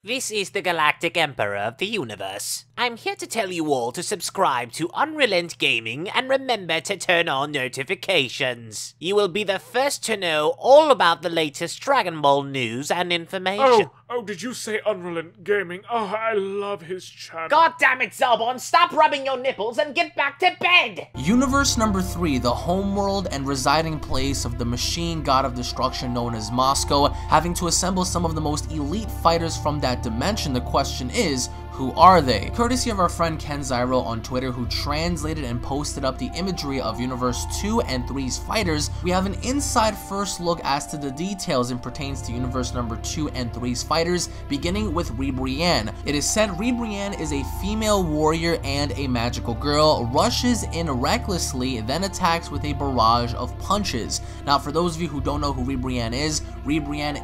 This is the Galactic Emperor of the Universe. I'm here to tell you all to subscribe to UnrealEntGaming and remember to turn on notifications. You will be the first to know all about the latest Dragon Ball news and information. Oh, did you say UnrealEntGaming? Oh, I love his channel. God damn it, Zelbon, stop rubbing your nipples and get back to bed! Universe number 3, the homeworld and residing place of the machine god of destruction known as Moscow, having to assemble some of the most elite fighters from that dimension. The question is, who are they? Courtesy of our friend Ken Zyro on Twitter, who translated and posted up the imagery of Universe 2 and 3's fighters, we have an inside first look as to the details and pertains to Universe number 2 and 3's fighters, beginning with Ribrianne. It is said Ribrianne is a female warrior and a magical girl, rushes in recklessly, then attacks with a barrage of punches. Now, for those of you who don't know who Ribrianne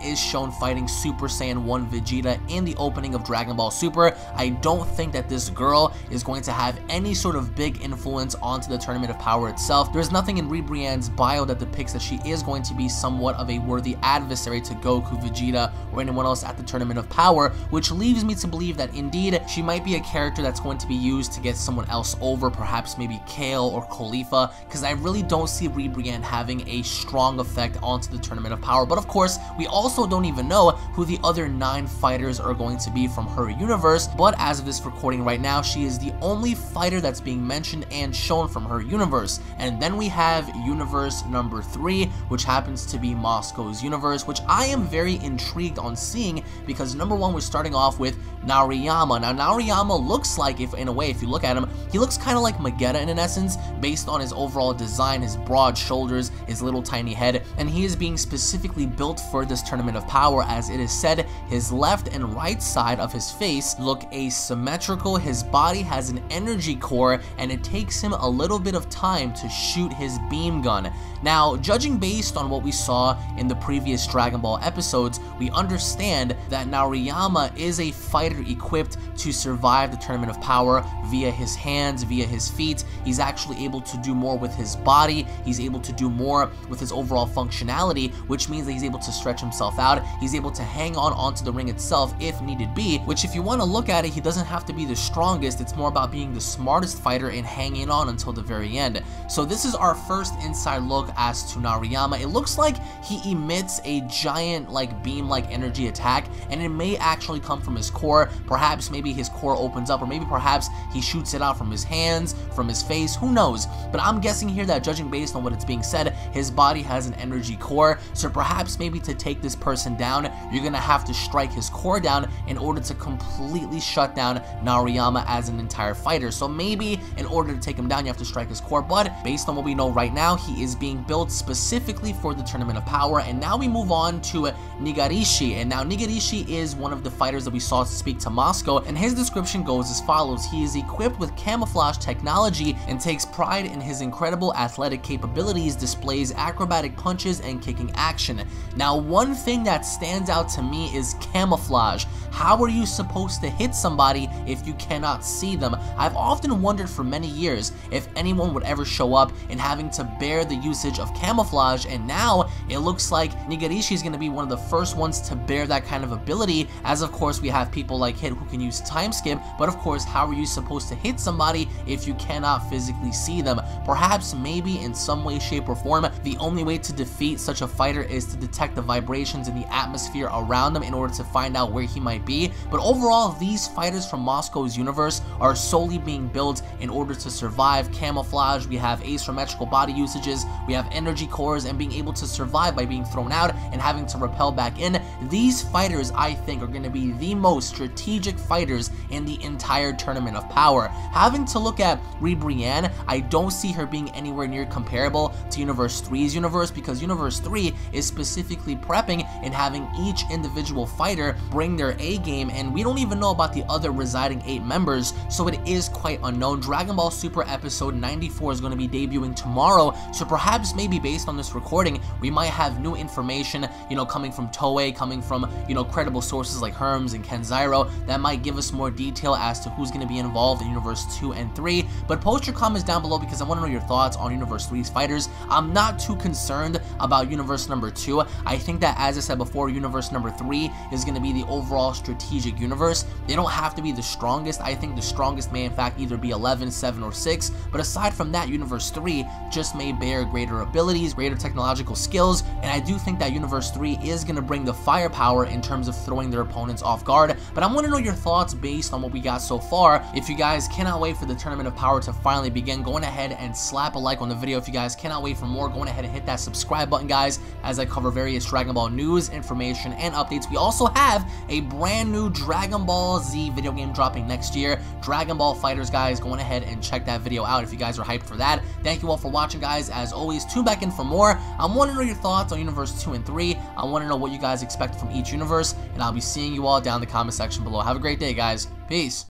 is shown fighting Super Saiyan 1 Vegeta in the opening of Dragon Ball Super. I don't think that this girl is going to have any sort of big influence onto the Tournament of Power itself. There's nothing in Ribrianne's bio that depicts that she is going to be somewhat of a worthy adversary to Goku, Vegeta, or anyone else at the Tournament of Power, which leaves me to believe that indeed she might be a character that's going to be used to get someone else over, perhaps maybe Kale or Khalifa, because I really don't see Ribrianne having a strong effect onto the Tournament of Power. But of course, we also don't even know who the other 9 fighters are going to be from her universe, but as of this recording right now, she is the only fighter that's being mentioned and shown from her universe. And then we have Universe number 3, which happens to be Moscow's universe, which I am very intrigued on seeing, because number 1, we're starting off with Naryyama. Now, Naryyama looks like, if in a way, if you look at him, he looks kind of like Magetta in an essence, based on his overall design, his broad shoulders, his little tiny head, and he is being specifically built for this Tournament of Power, as it is said his left and right side of his face look asymmetrical, his body has an energy core, and it takes him a little bit of time to shoot his beam gun. Now, judging based on what we saw in the previous Dragon Ball episodes, we understand that Naryyama is a fighter equipped to survive the Tournament of Power via his hands, via his feet. He's actually able to do more with his body, he's able to do more with his overall functionality, which means that he's able to stretch himself out, he's able to hang on onto the ring itself if needed be, which if you want to look at it, he doesn't have to be the strongest, it's more about being the smartest fighter and hanging on until the very end. So this is our first inside look as to Naryyama. It looks like he emits a giant beam-like energy attack, and it may actually come from his core. Perhaps maybe his core opens up, or maybe perhaps he shoots it out from his hands, from his face, who knows. But I'm guessing here that, judging based on what it's being said, his body has an energy core, so perhaps maybe to take this person down, you're gonna have to strike his core down in order to completely shut down Naryyama as an entire fighter. So maybe in order to take him down, you have to strike his core, but based on what we know right now, he is being built specifically for the Tournament of Power. And now we move on to Nigarishi, and now Nigarishi is one of the fighters that we saw speak to Moscow, and his description goes as follows. He is equipped with camouflage technology and takes pride in his incredible athletic capabilities, displays acrobatic punches and kicking action. Now, one thing that stands out to me is camouflage. How are you supposed to hit somebody if you cannot see them? I've often wondered for many years if anyone would ever show up in having to bear the usage of camouflage, and now it looks like Nigarishi is going to be one of the first ones to bear that kind of ability, as of course we have people like Hit who can use time skip, but of course, how are you supposed to hit somebody if you cannot physically see them? Perhaps maybe in some way, shape, or form, the only way to defeat such a fighter is to detect the vibrations in the atmosphere around them in order to find out where he might be. But overall, these fighters from Moscow's universe are solely being built in order to survive camouflage. We have asymmetrical body usages, we have energy cores, and being able to survive by being thrown out and having to repel back in. These fighters, I think, are going to be the most strategic fighters in the entire Tournament of Power. Having to look at Ribrianne, I don't see her being anywhere near comparable to Universe 3's universe, because Universe 3 is specifically prepping and having each individual fighter bring their A game, and we don't even know about the other residing 8 members, so it is quite unknown. Dragon Ball Super episode 94 is going to be debuting tomorrow, so perhaps maybe based on this recording, we might have new information, coming from Toei, coming from, credible sources like Herms and Ken Zyro, that might give us more detail as to who's going to be involved in Universe 2 and 3. But post your comments down below, because I want to know your thoughts on Universe 3's fighters. I'm not too concerned about Universe number 2. I think that, as I said before, Universe number 3 is going to be the overall strategic universe. They don't have to be the strongest. I think the strongest may in fact either be 11, 7, or 6, but aside from that, Universe 3 just may bear greater abilities, greater technological skills, and I do think that Universe 3 is going to bring the firepower in terms of throwing their opponents off guard. But I want to know your thoughts based on what we got so far. If you guys cannot wait for the Tournament of Power to finally begin, going ahead and slap a like on the video. If you guys cannot wait for more, going ahead and hit that subscribe button, guys, as I cover various Dragon Ball news, information, and updates. We also have a brand new Dragon Ball Z video game dropping next year, Dragon Ball FighterZ, guys. Going ahead and check that video out if you guys are hyped for that. Thank you all for watching, guys. As always, tune back in for more. I want to know your thoughts on Universe 2 and 3. I want to know what you guys expect from each universe, and I'll be seeing you all down in the comment section below. Have a great day, guys. Peace.